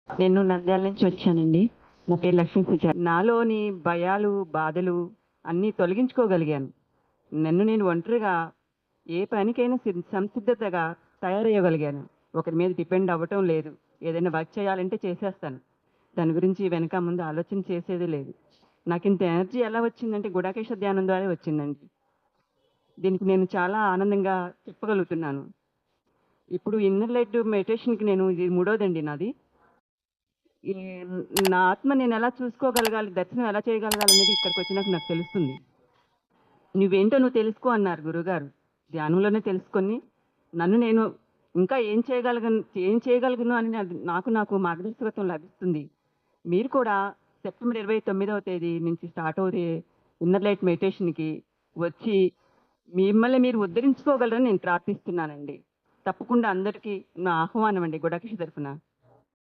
నేను నంద్యాల నుంచి వచ్చానండి. నా పేరు లక్ష్మీ పూజ. నాలోని భయాలు, బాధలు అన్నీ తొలగించుకోగలిగాను. నన్ను నేను ఒంటరిగా ఏ పనికైనా సంసిద్ధతగా తయారయ్యగలిగాను. ఒకరి మీద డిపెండ్ అవ్వటం లేదు. ఏదైనా వర్క్ చేయాలంటే చేసేస్తాను. దాని గురించి వెనక ముందు ఆలోచన చేసేదే లేదు. నాకింత ఎనర్జీ ఎలా వచ్చిందంటే గుడాకేశ ధ్యానం ద్వారా వచ్చిందండి. దీనికి నేను చాలా ఆనందంగా చెప్పగలుగుతున్నాను. ఇప్పుడు ఇన్నర్ లైట్ మెడిటేషన్‌కి నేను ఇది మూడోదండి నాది. ఈ నా ఆత్మ నేను ఎలా చూసుకోగలగాలి, దర్శనం ఎలా చేయగలగాలనేది ఇక్కడికొచ్చినాక నాకు తెలుస్తుంది. నువ్వేంటో నువ్వు తెలుసుకో అన్నారు గురువుగారు. ధ్యానంలోనే తెలుసుకొని నన్ను నేను ఇంకా ఏం చేయగలను అని నాకు మార్గదర్శకత్వం లభిస్తుంది. మీరు కూడా సెప్టెంబర్ 29వ తేదీ నుంచి స్టార్ట్ అవుతే ఇన్నర్ లైట్ మెడిటేషన్‌కి వచ్చి మిమ్మల్ని మీరు ఉద్ధరించుకోగలరని నేను ప్రార్థిస్తున్నానండి. తప్పకుండా అందరికీ నా ఆహ్వానం అండి గుడాకేశ తరఫున.